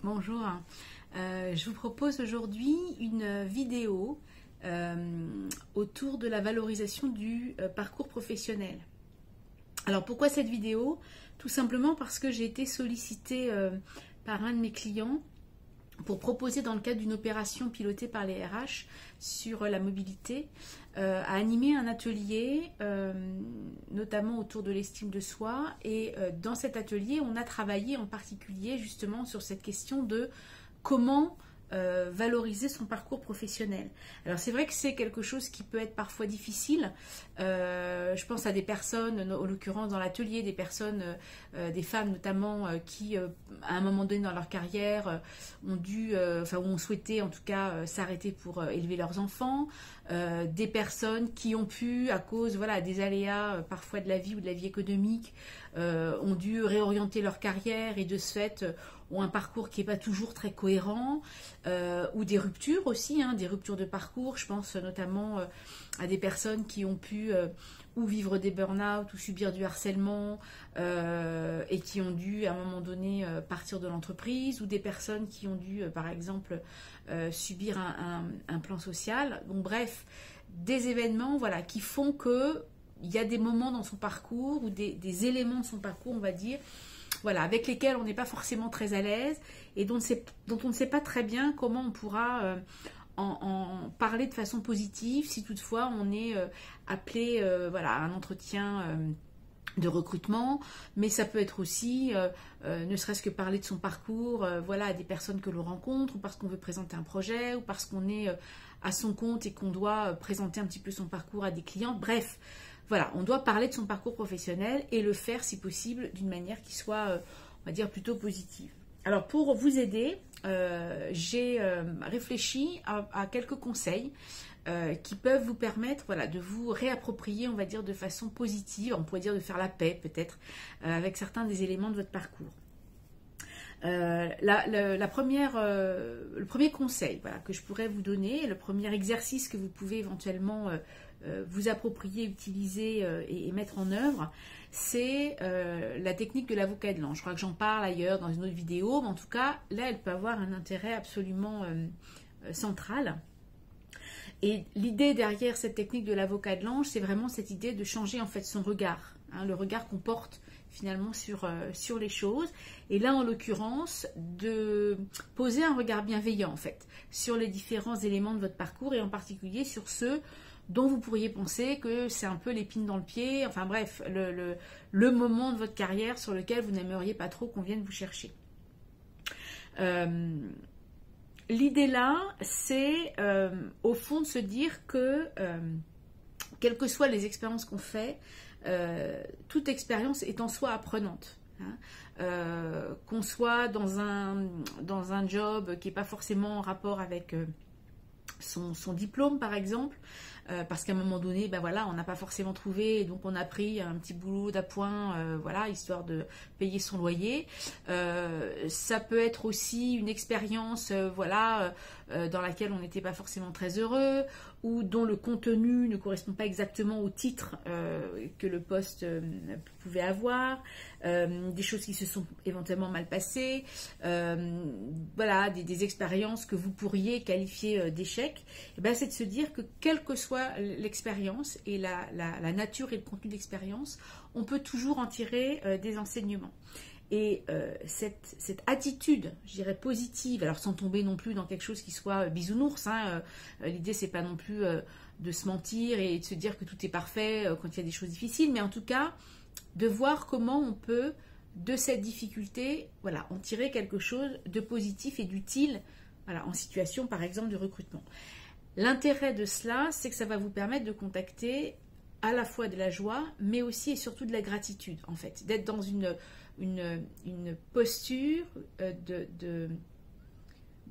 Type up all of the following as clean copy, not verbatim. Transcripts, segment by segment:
Bonjour, je vous propose aujourd'hui une vidéo autour de la valorisation du parcours professionnel. Alors pourquoi cette vidéo? Tout simplement parce que j'ai été sollicitée par un de mes clients pour proposer dans le cadre d'une opération pilotée par les RH sur la mobilité, à animer un atelier, notamment autour de l'estime de soi. Et dans cet atelier, on a travaillé en particulier justement sur cette question de comment valoriser son parcours professionnel. Alors c'est vrai que c'est quelque chose qui peut être parfois difficile. Je pense à des personnes, en l'occurrence dans l'atelier, des personnes, des femmes notamment, qui à un moment donné dans leur carrière ont dû, ou ont souhaité en tout cas s'arrêter pour élever leurs enfants. Des personnes qui ont pu, à cause des aléas parfois de la vie ou de la vie économique, ont dû réorienter leur carrière et de ce fait ont un parcours qui n'est pas toujours très cohérent, ou des ruptures aussi, des ruptures de parcours. Je pense notamment à des personnes qui ont pu ou vivre des burn-out ou subir du harcèlement et qui ont dû à un moment donné partir de l'entreprise, ou des personnes qui ont dû par exemple subir un plan social. Donc bref, des événements qui font que il y a des moments dans son parcours ou des éléments de son parcours, on va dire, avec lesquels on n'est pas forcément très à l'aise et dont on ne sait pas très bien comment on pourra en parler de façon positive si toutefois on est appelé à un entretien de recrutement. Mais ça peut être aussi ne serait-ce que parler de son parcours à des personnes que l'on rencontre, ou parce qu'on veut présenter un projet, ou parce qu'on est à son compte et qu'on doit présenter un petit peu son parcours à des clients. Bref, on doit parler de son parcours professionnel et le faire si possible d'une manière qui soit, on va dire, plutôt positive. Alors pour vous aider, j'ai réfléchi à quelques conseils qui peuvent vous permettre de vous réapproprier, on va dire, de façon positive, on pourrait dire de faire la paix peut-être avec certains des éléments de votre parcours. Le premier conseil que je pourrais vous donner, le premier exercice que vous pouvez éventuellement vous approprier, utiliser et mettre en œuvre, c'est la technique de l'avocat de l'ange. Je crois que j'en parle ailleurs dans une autre vidéo, mais en tout cas, là, elle peut avoir un intérêt absolument central. Et l'idée derrière cette technique de l'avocat de l'ange, c'est vraiment cette idée de changer en fait son regard, le regard qu'on porte finalement sur les choses. Et là, en l'occurrence, de poser un regard bienveillant en fait sur les différents éléments de votre parcours, et en particulier sur ceux dont vous pourriez penser que c'est un peu l'épine dans le pied, enfin bref, le moment de votre carrière sur lequel vous n'aimeriez pas trop qu'on vienne vous chercher. L'idée là, c'est au fond de se dire que, quelles que soient les expériences qu'on fait, toute expérience est en soi apprenante. Qu'on soit dans un job qui n'est pas forcément en rapport avec son diplôme par exemple, parce qu'à un moment donné, on n'a pas forcément trouvé, et donc on a pris un petit boulot d'appoint, histoire de payer son loyer. Ça peut être aussi une expérience, dans laquelle on n'était pas forcément très heureux, ou dont le contenu ne correspond pas exactement au titre que le poste pouvait avoir, des choses qui se sont éventuellement mal passées, des expériences que vous pourriez qualifier d'échecs. C'est de se dire que quelle que soit l'expérience et la nature et le contenu d'expérience, on peut toujours en tirer des enseignements. Et cette attitude, je dirais positive, alors sans tomber non plus dans quelque chose qui soit bisounours, l'idée c'est pas non plus de se mentir et de se dire que tout est parfait quand il y a des choses difficiles, mais en tout cas de voir comment on peut de cette difficulté en tirer quelque chose de positif et d'utile en situation par exemple de recrutement. L'intérêt de cela, c'est que ça va vous permettre de contacter à la fois de la joie, mais aussi et surtout de la gratitude, en fait. D'être dans une posture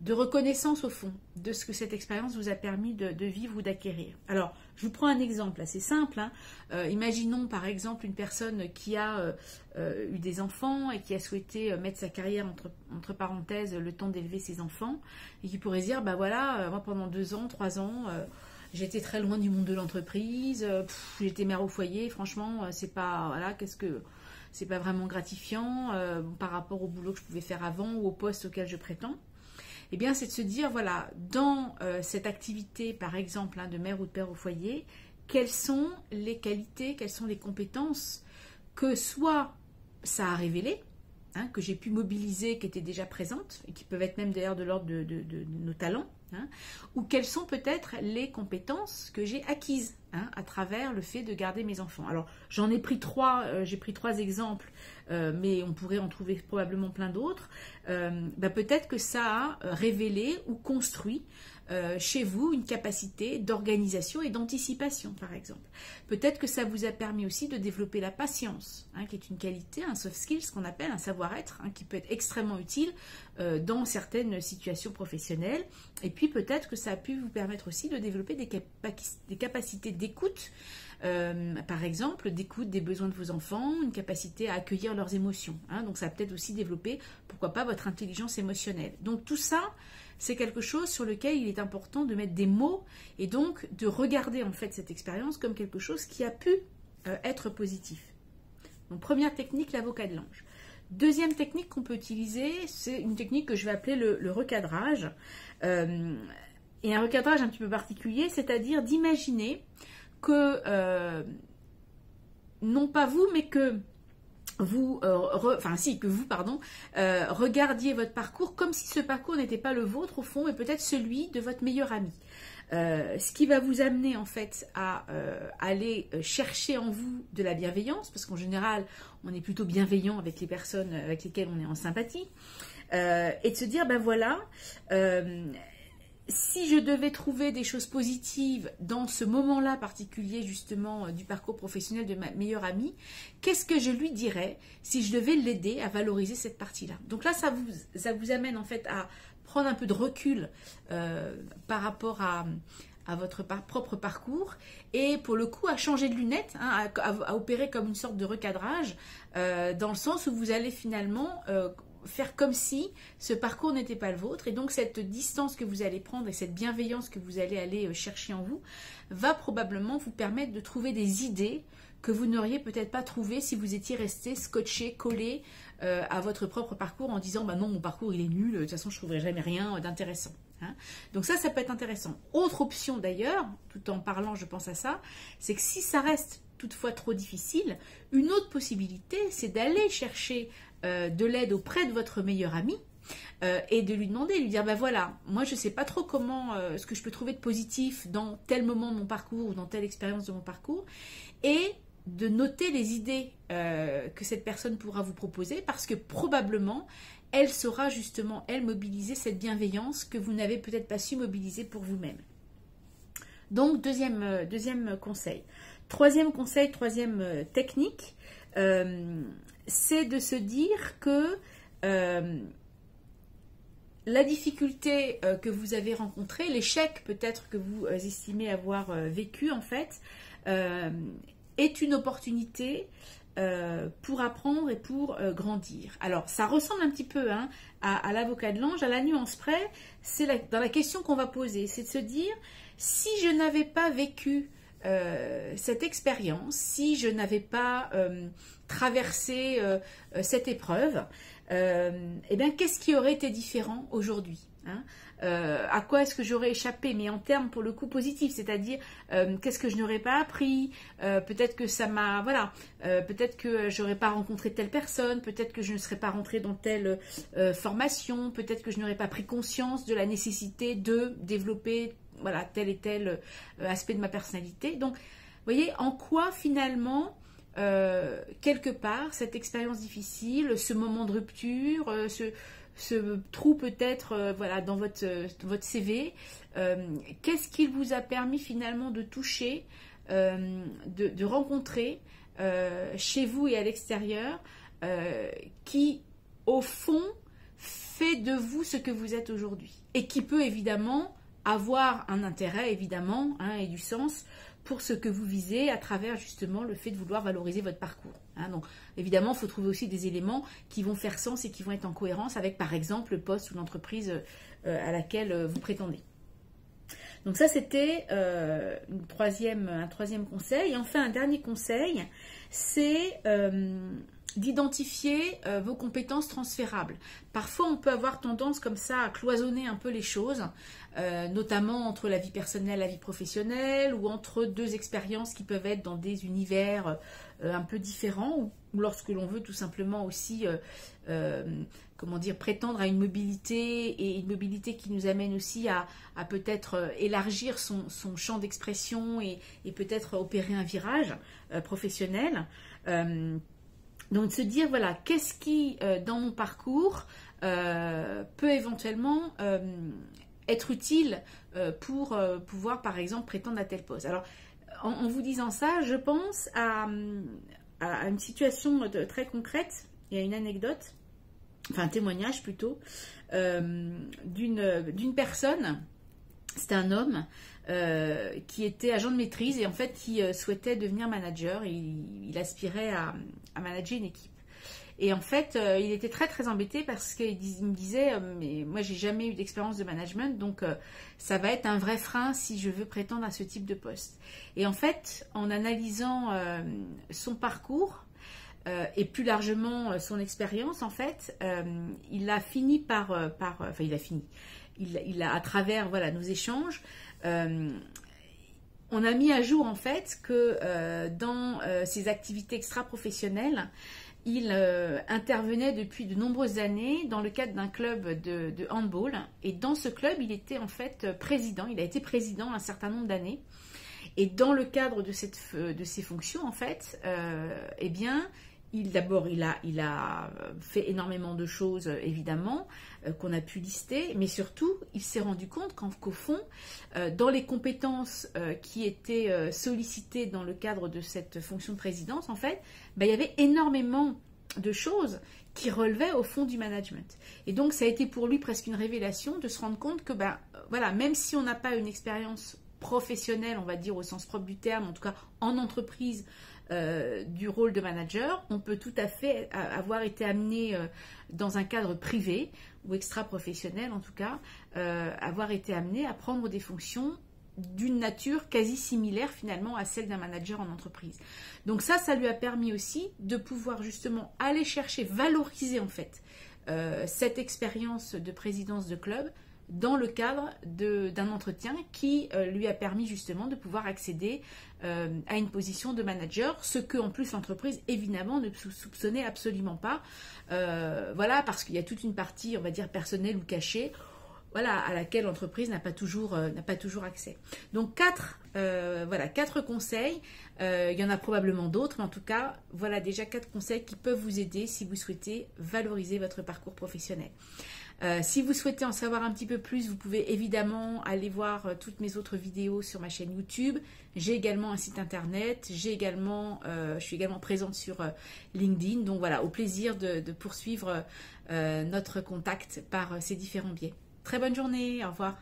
de reconnaissance, au fond, de ce que cette expérience vous a permis de vivre ou d'acquérir. Alors, je vous prends un exemple assez simple. Imaginons, par exemple, une personne qui a eu des enfants et qui a souhaité mettre sa carrière entre parenthèses le temps d'élever ses enfants, et qui pourrait se dire, moi, pendant 2 ans, 3 ans... j'étais très loin du monde de l'entreprise, j'étais mère au foyer, franchement, c'est pas, c'est pas vraiment gratifiant par rapport au boulot que je pouvais faire avant ou au poste auquel je prétends. Eh bien, c'est de se dire, voilà, dans cette activité, par exemple, de mère ou de père au foyer, quelles sont les qualités, quelles sont les compétences que soit ça a révélé, que j'ai pu mobiliser, qui étaient déjà présentes, et qui peuvent être même d'ailleurs de l'ordre de nos talents, ou quelles sont peut-être les compétences que j'ai acquises à travers le fait de garder mes enfants. Alors, j'en ai pris j'ai pris trois exemples, mais on pourrait en trouver probablement plein d'autres. Peut-être que ça a révélé ou construit chez vous une capacité d'organisation et d'anticipation, par exemple. Peut-être que ça vous a permis aussi de développer la patience, qui est une qualité, un soft skill, ce qu'on appelle un savoir-être, qui peut être extrêmement utile dans certaines situations professionnelles. Et puis peut-être que ça a pu vous permettre aussi de développer des capacités d'écoute, par exemple, d'écoute des besoins de vos enfants, une capacité à accueillir leurs émotions. Donc ça a peut-être aussi développé, pourquoi pas, votre intelligence émotionnelle. Donc tout ça, c'est quelque chose sur lequel il est important de mettre des mots et donc de regarder en fait cette expérience comme quelque chose qui a pu être positif. Donc première technique, l'avocat de l'ange. Deuxième technique qu'on peut utiliser, c'est une technique que je vais appeler le recadrage. Et un recadrage un petit peu particulier, c'est-à-dire d'imaginer que, non pas vous, mais que vous, regardiez votre parcours comme si ce parcours n'était pas le vôtre au fond, mais peut-être celui de votre meilleur ami. Ce qui va vous amener en fait à aller chercher en vous de la bienveillance, parce qu'en général, on est plutôt bienveillant avec les personnes avec lesquelles on est en sympathie, et de se dire, si je devais trouver des choses positives dans ce moment-là particulier justement du parcours professionnel de ma meilleure amie, qu'est-ce que je lui dirais si je devais l'aider à valoriser cette partie-là? Donc là, ça vous amène en fait à prendre un peu de recul par rapport à votre propre parcours et pour le coup à changer de lunettes, à opérer comme une sorte de recadrage dans le sens où vous allez finalement faire comme si ce parcours n'était pas le vôtre, et donc cette distance que vous allez prendre et cette bienveillance que vous allez aller chercher en vous va probablement vous permettre de trouver des idées que vous n'auriez peut-être pas trouvées si vous étiez resté scotché, collé à votre propre parcours en disant non, mon parcours il est nul, de toute façon je ne trouverai jamais rien d'intéressant. Donc ça peut être intéressant. Autre option d'ailleurs, tout en parlant je pense à ça, c'est que si ça reste toutefois trop difficile, une autre possibilité c'est d'aller chercher de l'aide auprès de votre meilleur ami et de lui demander, lui dire voilà, moi je ne sais pas trop comment, ce que je peux trouver de positif dans tel moment de mon parcours ou dans telle expérience de mon parcours, et de noter les idées que cette personne pourra vous proposer, parce que probablement elle saura justement, elle, mobiliser cette bienveillance que vous n'avez peut-être pas su mobiliser pour vous-même. Donc deuxième conseil. Troisième conseil, troisième technique, c'est de se dire que la difficulté que vous avez rencontrée, l'échec peut-être que vous estimez avoir vécu en fait, est une opportunité pour apprendre et pour grandir. Alors ça ressemble un petit peu à l'avocat de l'ange, à la nuance près, c'est dans la question qu'on va poser, c'est de se dire, si je n'avais pas vécu cette expérience, si je n'avais pas traversé cette épreuve, eh bien, qu'est-ce qui aurait été différent aujourd'hui, à quoi est-ce que j'aurais échappé, mais en termes pour le coup positifs, c'est-à-dire qu'est-ce que je n'aurais pas appris, peut-être que ça m'a, voilà, peut-être que j'aurais pas rencontré telle personne, peut-être que je ne serais pas rentrée dans telle formation, peut-être que je n'aurais pas pris conscience de la nécessité de développer voilà, tel et tel aspect de ma personnalité. Donc, vous voyez, en quoi finalement, quelque part, cette expérience difficile, ce moment de rupture, ce trou peut-être voilà, dans votre CV, qu'est-ce qu'il vous a permis finalement de toucher, de rencontrer chez vous et à l'extérieur, qui, au fond, fait de vous ce que vous êtes aujourd'hui. Et qui peut évidemment avoir un intérêt évidemment et du sens pour ce que vous visez à travers justement le fait de vouloir valoriser votre parcours. Donc évidemment, il faut trouver aussi des éléments qui vont faire sens et qui vont être en cohérence avec par exemple le poste ou l'entreprise à laquelle vous prétendez. Donc ça c'était un troisième conseil. Et enfin un dernier conseil, c'est d'identifier vos compétences transférables. Parfois, on peut avoir tendance comme ça à cloisonner un peu les choses, notamment entre la vie personnelle et la vie professionnelle, ou entre deux expériences qui peuvent être dans des univers un peu différents, ou lorsque l'on veut tout simplement aussi comment dire, prétendre à une mobilité, et une mobilité qui nous amène aussi à peut-être élargir son champ d'expression et peut-être opérer un virage professionnel. Donc de se dire, voilà, qu'est-ce qui, dans mon parcours, peut éventuellement être utile pour pouvoir, par exemple, prétendre à tel poste. Alors, en vous disant ça, je pense à une situation très concrète, il y a une anecdote, enfin un témoignage plutôt, d'une personne, c'était un homme, qui était agent de maîtrise et en fait qui souhaitait devenir manager. Il aspirait à manager une équipe. Et en fait, il était très très embêté parce qu'il me disait mais moi j'ai jamais eu d'expérience de management, donc ça va être un vrai frein si je veux prétendre à ce type de poste. Et en fait, en analysant son parcours et plus largement son expérience, en fait, il a fini par enfin il a fini. Il a, à travers voilà, nos échanges, on a mis à jour en fait que dans ses activités extra-professionnelles, il intervenait depuis de nombreuses années dans le cadre d'un club de handball. Et dans ce club, il était en fait président. Il a été président un certain nombre d'années. Et dans le cadre de ces fonctions, en fait, eh bien, il a fait énormément de choses, évidemment, qu'on a pu lister, mais surtout, il s'est rendu compte qu'au fond, dans les compétences qui étaient sollicitées dans le cadre de cette fonction de présidence, en fait, il y avait énormément de choses qui relevaient au fond du management. Et donc, ça a été pour lui presque une révélation de se rendre compte que, voilà, même si on n'a pas une expérience professionnelle, on va dire au sens propre du terme, en tout cas en entreprise, du rôle de manager, on peut tout à fait avoir été amené dans un cadre privé ou extra-professionnel en tout cas, avoir été amené à prendre des fonctions d'une nature quasi similaire finalement à celle d'un manager en entreprise. Donc ça lui a permis aussi de pouvoir justement aller chercher, valoriser en fait cette expérience de présidence de club dans le cadre d'un entretien qui lui a permis justement de pouvoir accéder à une position de manager, ce que en plus l'entreprise évidemment ne soupçonnait absolument pas, voilà, parce qu'il y a toute une partie, on va dire, personnelle ou cachée, voilà, à laquelle l'entreprise n'a pas toujours accès. Donc quatre conseils, il y en a probablement d'autres, mais en tout cas, voilà déjà 4 conseils qui peuvent vous aider si vous souhaitez valoriser votre parcours professionnel. Si vous souhaitez en savoir un petit peu plus, vous pouvez évidemment aller voir toutes mes autres vidéos sur ma chaîne YouTube. J'ai également un site internet, je suis également présente sur LinkedIn. Donc voilà, au plaisir de poursuivre notre contact par ces différents biais. Très bonne journée, au revoir.